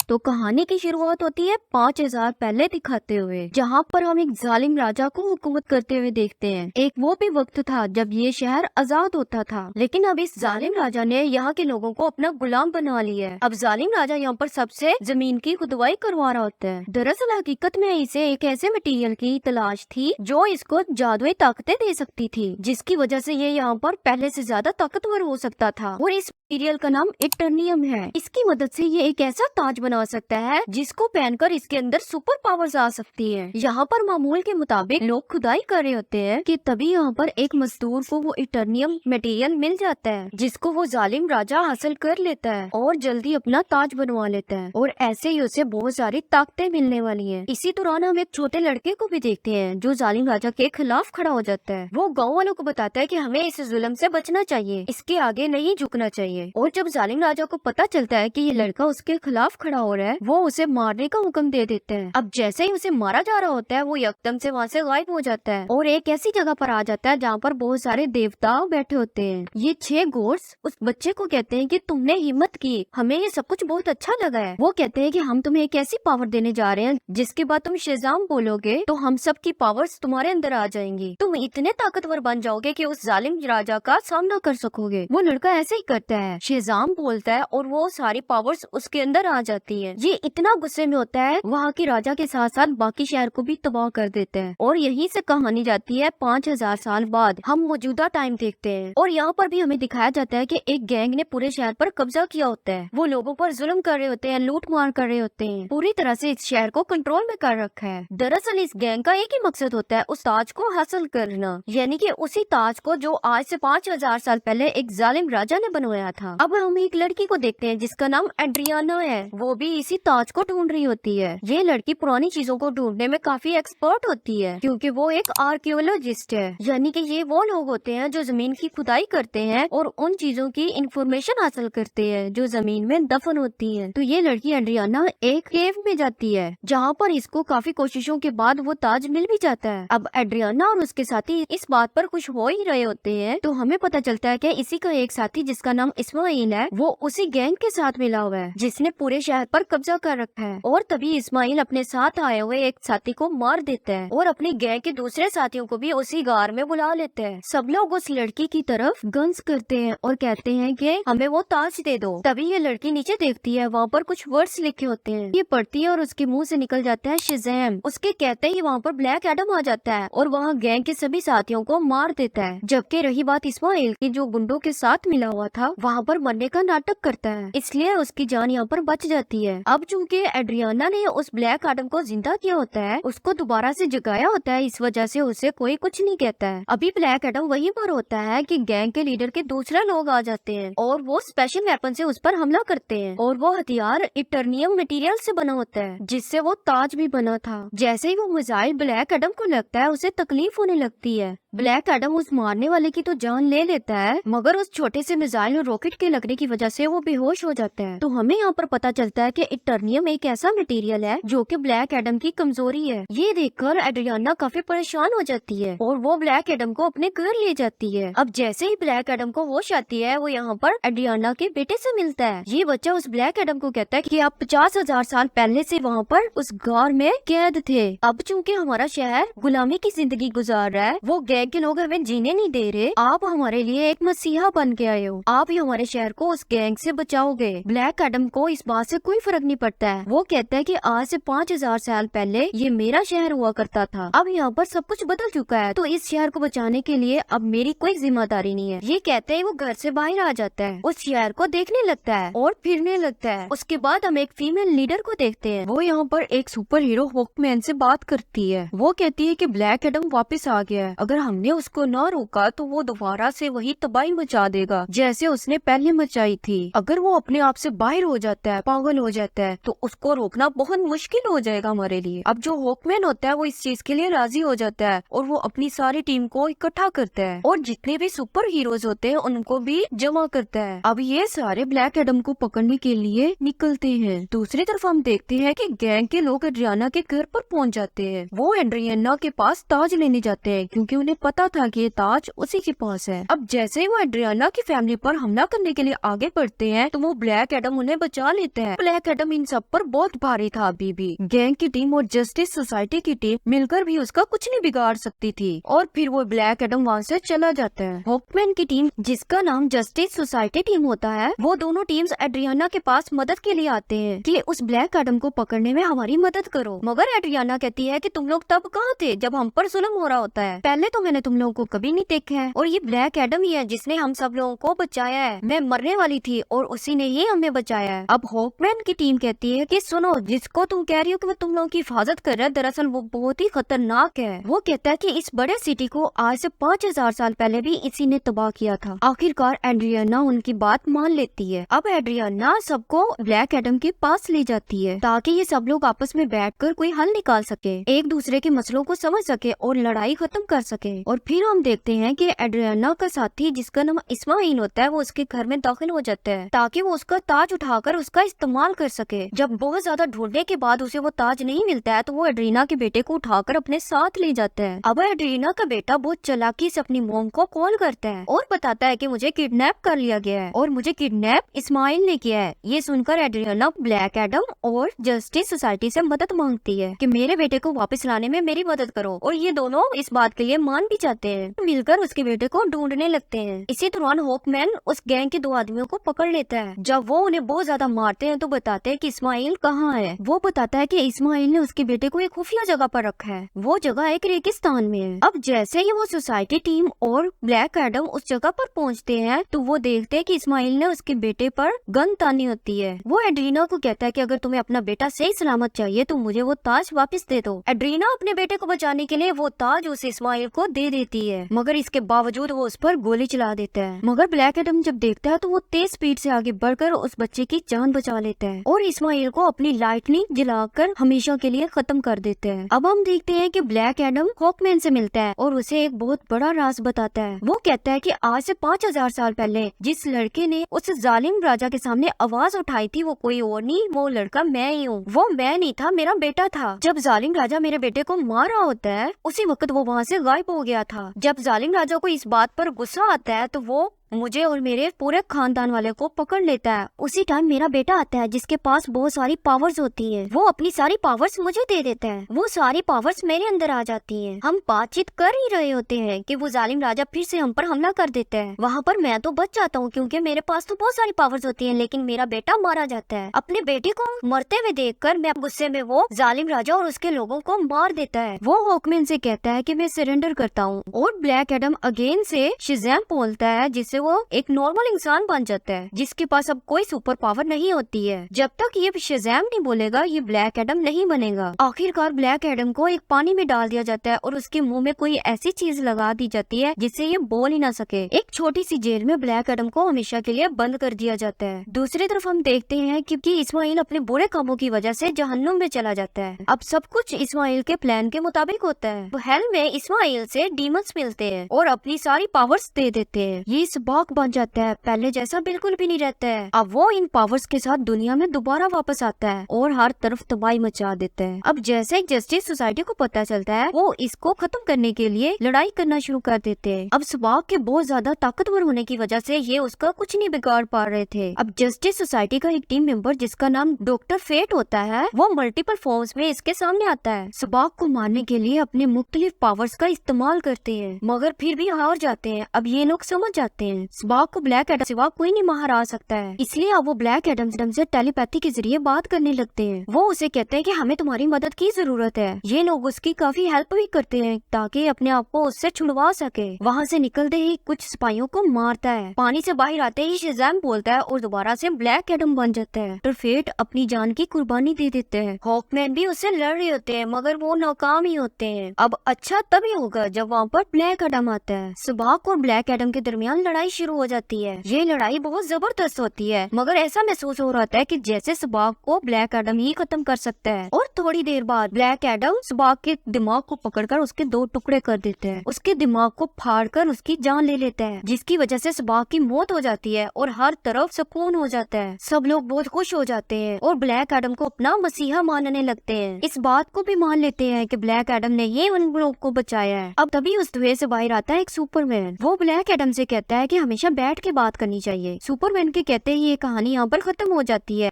तो कहानी की शुरुआत होती है 5000 पहले दिखाते हुए, जहाँ पर हम एक जालिम राजा को हुकूमत करते हुए देखते हैं। एक वो भी वक्त था जब ये शहर आजाद होता था, लेकिन अब इस जालिम राजा ने यहाँ के लोगों को अपना गुलाम बना लिया है। अब जालिम राजा यहाँ पर सबसे जमीन की खुदवाई करवा रहा होता है। दरअसल हकीकत में इसे एक ऐसे मटेरियल की तलाश थी जो इसको जादुई ताकतें दे सकती थी, जिसकी वजह से ये यहाँ पर पहले से ज्यादा ताकतवर हो सकता था। और इस मटेरियल का नाम इटर्नियम है। इसकी मदद से ये एक ऐसा ताज बना सकता है जिसको पहनकर इसके अंदर सुपर पावर्स आ सकती है। यहाँ पर मामूल के मुताबिक लोग खुदाई कर रहे होते हैं कि तभी यहाँ पर एक मजदूर को वो इटर्नियम मटेरियल मिल जाता है, जिसको वो जालिम राजा हासिल कर लेता है और जल्दी अपना ताज बनवा लेता है। और ऐसे ही उसे बहुत सारी ताकतें मिलने वाली हैं। इसी दौरान हम एक छोटे लड़के को भी देखते हैं जो जालिम राजा के खिलाफ खड़ा हो जाता है। वो गाँव वालों को बताता है कि हमें इस जुल्म से बचना चाहिए, इसके आगे नहीं झुकना चाहिए। और जब जालिम राजा को पता चलता है कि ये लड़का उसके खिलाफ खड़ा हो रहा है, वो उसे मारने का हुक्म दे देते हैं। अब जैसे ही उसे मारा जा रहा होता है, वो एकदम से वहाँ से गायब हो जाता है और एक ऐसी जगह पर आ जाता है जहाँ पर बहुत सारे देवता बैठे होते हैं। ये 6 घोर्स उस बच्चे को कहते हैं कि तुमने हिम्मत की, हमें ये सब कुछ बहुत अच्छा लगा है। वो कहते हैं कि हम तुम्हें एक ऐसी पावर देने जा रहे हैं जिसके बाद तुम शेजाम बोलोगे तो हम सब की पावर्स तुम्हारे अंदर आ जाएंगी। तुम इतने ताकतवर बन जाओगे कि उस जालिम राजा का सामना कर सकोगे। वो लड़का ऐसे ही करता है, शेजाम बोलता है और वो सारी पावर्स उसके अंदर आ जाती है। ये इतना गुस्से में होता है, वहाँ के राजा के साथ साथ बाकी शहर को भी तबाह कर देता है। और यहीं से कहानी जाती है 5000 साल बाद। हम मौजूदा टाइम देखते हैं और यहाँ पर भी हमें दिखाया जाता है कि एक गैंग ने पूरे शहर पर कब्जा किया होता है। वो लोगों पर जुल्म कर रहे होते हैं, लूट मार कर रहे होते हैं, पूरी तरह से इस शहर को कंट्रोल में कर रखा है। दरअसल इस गैंग का एक ही मकसद होता है, उस ताज को हासिल करना, यानी कि उसी ताज को जो आज से 5000 साल पहले एक जालिम राजा ने बनवाया था। अब हम एक लड़की को देखते हैं जिसका नाम एड्रियाना है। वो भी इसी ताज को ढूंढ रही होती है। ये लड़की पुरानी चीजों को ढूंढने में काफी एक्सपर्ट होती है, क्योंकि वो एक आर्कियोलॉजिस्ट है। यानी कि ये वो लोग होते हैं जो जमीन की खुदाई करते हैं और उन चीजों की इंफॉर्मेशन हासिल करते हैं जो जमीन में दफन होती है। तो ये लड़की एड्रियाना एक केव में जाती है, जहाँ पर इसको काफी कोशिशों के बाद वो ताज मिल भी जाता है। अब एड्रियाना और उसके साथी इस बात पर खुश हो ही रहे होते हैं, तो हमें पता चलता है कि इसी का एक साथी जिसका नाम इस्माइल है, वो उसी गैंग के साथ मिला हुआ है जिसने पूरे शहर पर कब्जा कर रखा है। और तभी इस्माइल अपने साथ आए हुए एक साथी को मार देता है और अपनी गैंग के दूसरे साथियों को भी उसी गार में बुला लेते हैं। सब लोग उस लड़की की तरफ गन्स करते हैं और कहते हैं कि हमें वो ताज दे दो। तभी ये लड़की नीचे देखती है, वहाँ पर कुछ वर्ड्स लिखे होते हैं। ये पढ़ती है और उसके मुंह से निकल जाता है शज़ैम। उसके कहते ही वहाँ पर ब्लैक एडम आ जाता है और वहाँ गैंग के सभी साथियों को मार देता है। जबकि रही बात इस्माइल की, जो गुंडों के साथ मिला हुआ था, वहाँ पर मरने का नाटक करता है, इसलिए उसकी जान यहाँ पर बच जाती है। अब चूंकि एड्रियाना ने उस ब्लैक एडम को जिंदा किया होता है, उसको दोबारा से जगाया होता है, इस वजह से उसे कोई कुछ नहीं कहता है। अभी ब्लैक एडम वहीं पर होता है कि गैंग के लीडर के दूसरे लोग आ जाते हैं और वो स्पेशल वेपन से उस पर हमला करते हैं। और वो हथियार इटर्नियम मटेरियल से बना होता है, जिससे वो ताज भी बना था। जैसे ही वो मिसाइल ब्लैक एडम को लगता है, उसे तकलीफ होने लगती है। ब्लैक एडम उस मारने वाले की तो जान ले लेता है, मगर उस छोटे से मिसाइल और रॉकेट के लगने की वजह से वो बेहोश हो जाता है। तो हमें यहाँ पर पता चलता है कि इटर्नियम एक ऐसा मटेरियल है जो कि ब्लैक एडम की कमजोरी है। ये देखकर एड्रियाना काफी परेशान हो जाती है और वो ब्लैक एडम को अपने घर ले जाती है। अब जैसे ही ब्लैक एडम को होश आती है, वो यहाँ पर एड्रियाना के बेटे से मिलता है। ये बच्चा उस ब्लैक एडम को कहता है कि आप 50,000 साल पहले से वहाँ पर उस गार में कैद थे। अब चूंकि हमारा शहर गुलामी की जिंदगी गुजार रहा है, वो गैंग के लोग हमें जीने नहीं दे रहे, आप हमारे लिए एक मसीहा बन के आए हो, आप ही हमारे शहर को उस गैंग से बचाओगे। ब्लैक एडम को इस बात से कोई फर्क नहीं पड़ता है। वो कहता है कि आज से 5000 साल पहले ये मेरा शहर हुआ करता था, अब यहाँ पर सब कुछ बदल चुका है, तो इस शहर को बचाने के लिए अब मेरी कोई जिम्मेदारी नहीं है। ये कहते ही वो घर से बाहर आ जाता है, उस शहर को देखने लगता है और फिरने लगता है। उसके बाद हम एक फीमेल लीडर को देखते हैं। वो यहाँ पर एक सुपर हीरो हॉकमैन से बात करती है। वो कहती है कि ब्लैक एडम वापस आ गया है, अगर हमने उसको न रोका तो वो दोबारा से वही तबाही मचा देगा जैसे उसने पहले मचाई थी। अगर वो अपने आप से बाहर हो जाता है, पागल हो जाता है, तो उसको रोकना बहुत मुश्किल हो जाएगा हमारे लिए। अब जो हॉकमैन होता है वो इस चीज के लिए राजी हो जाता है और वो अपनी सारी टीम को इकट्ठा करता है और जितने भी सुपर हीरोज होते हैं उनको भी जमा करता है। अब ये सारे ब्लैक एडम को पकड़ने के लिए निकलते हैं। दूसरी तरफ हम देखते हैं कि गैंग के लोग एड्रियाना के घर पर पहुंच जाते हैं। वो एड्रियाना के पास ताज लेने जाते हैं क्योंकि उन्हें पता था कि ये ताज उसी के पास है। अब जैसे ही वो एड्रियाना की फैमिली पर हमला करने के लिए आगे बढ़ते हैं, तो वो ब्लैक एडम उन्हें बचा लेते हैं। ब्लैक ब्लैक एडम इन सब पर बहुत भारी था। अभी भी गैंग की टीम और जस्टिस सोसाइटी की टीम मिलकर भी उसका कुछ नहीं बिगाड़ सकती थी और फिर वो ब्लैक एडम वहाँ से चला जाता है। हॉकमैन की टीम, जिसका नाम जस्टिस सोसाइटी टीम होता है, वो दोनों टीम्स एड्रियाना के पास मदद के लिए आते हैं कि उस ब्लैक एडम को पकड़ने में हमारी मदद करो। मगर एड्रियाना कहती है कि तुम लोग तब कहाँ थे जब हम पर जुल्म हो रहा होता है, पहले तो मैंने तुम लोगों को कभी नहीं देखा है और ये ब्लैक एडम ही है जिसने हम सब लोगों को बचाया है। मैं मरने वाली थी और उसी ने ही हमें बचाया है। अब हॉकमैन की टीम कहती है कि सुनो, जिसको तुम कह रही हो कि वो तुम लोगों की हिफाजत कर रहा है, दरअसल वो बहुत ही खतरनाक है। वो कहता है कि इस बड़े सिटी को आज से 5000 साल पहले भी इसी ने तबाह किया था। आखिरकार एड्रियाना उनकी बात मान लेती है। अब एड्रियाना सबको ब्लैक एडम के पास ले जाती है ताकि ये सब लोग आपस में बैठकर कोई हल निकाल सके, एक दूसरे के मसलों को समझ सके और लड़ाई खत्म कर सके। और फिर हम देखते हैं कि एड्रियाना का साथी, जिसका नाम इस्माइल होता है, वो उसके घर में दाखिल हो जाता है ताकि वो उसका ताज उठाकर उसका इस्तेमाल कर सके। जब बहुत ज्यादा ढूंढने के बाद उसे वो ताज नहीं मिलता है तो वो एड्रीना के बेटे को उठाकर अपने साथ ले जाता है। अब एड्रीना का बेटा बहुत चालाकी से अपनी मॉम को कॉल करता है और बताता है कि मुझे किडनैप कर लिया गया है और मुझे किडनैप इस्माइल ने किया है। ये सुनकर एड्रियाना ब्लैक एडम और जस्टिस सोसाइटी से मदद मांगती है कि मेरे बेटे को वापस लाने में मेरी मदद करो और ये दोनों इस बात के लिए मान भी जाते हैं। मिलकर उसके बेटे को ढूंढने लगते हैं। इसी दौरान हॉकमैन उस गैंग के 2 आदमियों को पकड़ लेता है। जब वो उन्हें बहुत ज्यादा मारते हैं तो बताते हैं कि इस्माइल कहाँ है। वो बताता है कि इस्माइल ने उसके बेटे को एक खुफिया जगह पर रखा है। वो जगह एक रेगिस्तान में है। अब जैसे ही वो सोसाइटी टीम और ब्लैक एडम उस जगह पर पहुँचते हैं तो वो देखते हैं कि इस्माइल ने उसके बेटे पर गन तानी होती है। वो एड्रीना को कहता है कि अगर तुम्हें अपना बेटा सही सलामत चाहिए तो मुझे वो ताज वापस दे दो। एड्रीना अपने बेटे को बचाने के लिए वो ताज उस इस्माइल को दे देती है, मगर इसके बावजूद वो उस पर गोली चला देता है। मगर ब्लैक एडम जब देखता है तो वो तेज स्पीड से आगे बढ़कर उस बच्चे की जान बचा लेता है और इस्माइल को अपनी लाइटनिंग जलाकर हमेशा के लिए खत्म कर देता है। अब हम देखते हैं कि ब्लैक एडम हॉकमैन से मिलता है और उसे एक बहुत बड़ा राज बताता है। वो कहता है कि आज से 5000 साल पहले जिस लड़के ने उस जालिम राजा के सामने आवाज उठाई थी वो कोई और नहीं, वो लड़का मैं ही हूँ। वो मैं नहीं था, मेरा बेटा था। जब जालिम राजा मेरे बेटे को मार रहा होता है उसी वक्त वो वहाँ से गायब हो गया था। जब जालिम राजा को इस बात पर गुस्सा आता है तो वो मुझे और मेरे पूरे खानदान वाले को पकड़ लेता है। उसी टाइम मेरा बेटा आता है जिसके पास बहुत सारी पावर्स होती हैं। वो अपनी सारी पावर्स मुझे दे देता है। वो सारी पावर्स मेरे अंदर आ जाती हैं। हम बातचीत कर ही रहे होते हैं कि वो जालिम राजा फिर से हम पर हमला कर देता है। वहाँ पर मैं तो बच जाता हूँ क्योंकि मेरे पास तो बहुत सारी पावर्स होती हैं, लेकिन मेरा बेटा मारा जाता है। अपने बेटे को मरते हुए देखकर मैं गुस्से में वो जालिम राजा और उसके लोगों को मार देता है। वो हॉकमैन से कहता है कि मैं सरेंडर करता हूँ और ब्लैक एडम अगेन से शज़ैम बोलता है जिससे वो एक नॉर्मल इंसान बन जाता है जिसके पास अब कोई सुपर पावर नहीं होती है। जब तक ये शज़ैम नहीं बोलेगा ये ब्लैक एडम नहीं बनेगा। आखिरकार ब्लैक एडम को एक पानी में डाल दिया जाता है और उसके मुंह में कोई ऐसी चीज लगा दी जाती है जिससे ये बोल ही ना सके। एक छोटी सी जेल में ब्लैक एडम को हमेशा के लिए बंद कर दिया जाता है। दूसरी तरफ हम देखते हैं कि इस्माइल अपने बुरे कामों की वजह से जहन्नुम में चला जाता है। अब सब कुछ इस्माइल के प्लान के मुताबिक होता है। तो हेल में इस्माइल से डीमंस मिलते हैं और अपनी सारी पावर्स दे देते हैं। ये स्पार्क बन जाता है, पहले जैसा बिल्कुल भी नहीं रहता है। अब वो इन पावर्स के साथ दुनिया में दोबारा वापस आता है और हर तरफ तबाही मचा देता है। अब जैसे जस्टिस सोसाइटी को पता चलता है वो इसको खत्म करने के लिए लड़ाई करना शुरू कर देते हैं। अब स्पार्क के बहुत ज्यादा ताकतवर होने की वजह से ये उसका कुछ नहीं बिगाड़ पा रहे थे। अब जस्टिस सोसाइटी का एक टीम मेंबर जिसका नाम डॉक्टर फेट होता है वो मल्टीपल फॉर्म्स में इसके सामने आता है। स्पार्क को मारने के लिए अपने मुख्तलिफ पावर्स का इस्तेमाल करते हैं मगर फिर भी हार जाते हैं। अब ये लोग समझ जाते हैं स्पार्क को ब्लैक एडम सिवा कोई नहीं हरा सकता है, इसलिए अब वो ब्लैक एडम से टेलीपैथी के जरिए बात करने लगते हैं। वो उसे कहते हैं कि हमें तुम्हारी मदद की जरूरत है। ये लोग उसकी काफी हेल्प भी करते हैं ताकि अपने आप को उससे छुड़वा सके। वहाँ से निकलते ही कुछ सिपाहियों को मारता है। पानी से बाहर आते ही शज़ैम बोलता है और दोबारा से ब्लैक एडम बन जाता है। तो फेट अपनी जान की कुर्बानी दे देते हैं। हॉकमैन भी उससे लड़ रहे होते हैं मगर वो नाकाम ही होते हैं। अब अच्छा तभी होगा जब वहाँ पर ब्लैक एडम आता है। स्पार्क और ब्लैक एडम के दरमियान लड़ाई शुरू हो जाती है। ये लड़ाई बहुत जबरदस्त होती है मगर ऐसा महसूस हो रहा है कि जैसे स्पार्क को ब्लैक एडम ही खत्म कर सकता है। और थोड़ी देर बाद ब्लैक एडम स्पार्क के दिमाग को पकड़कर उसके 2 टुकड़े कर देते हैं। उसके दिमाग को फाड़कर उसकी जान ले लेता है जिसकी वजह से स्पार्क की मौत हो जाती है और हर तरफ सुकून हो जाता है। सब लोग बहुत खुश हो जाते हैं और ब्लैक एडम को अपना मसीहा मानने लगते हैं। इस बात को भी मान लेते हैं कि ब्लैक एडम ने ये उन लोग को बचाया है। अब तभी उस धुएं से बाहर आता है एक सुपरमैन। वो ब्लैक एडम से कहता है कि हमेशा बैठ के बात करनी चाहिए। सुपरमैन के कहते ही ये कहानी यहाँ पर खत्म हो जाती है।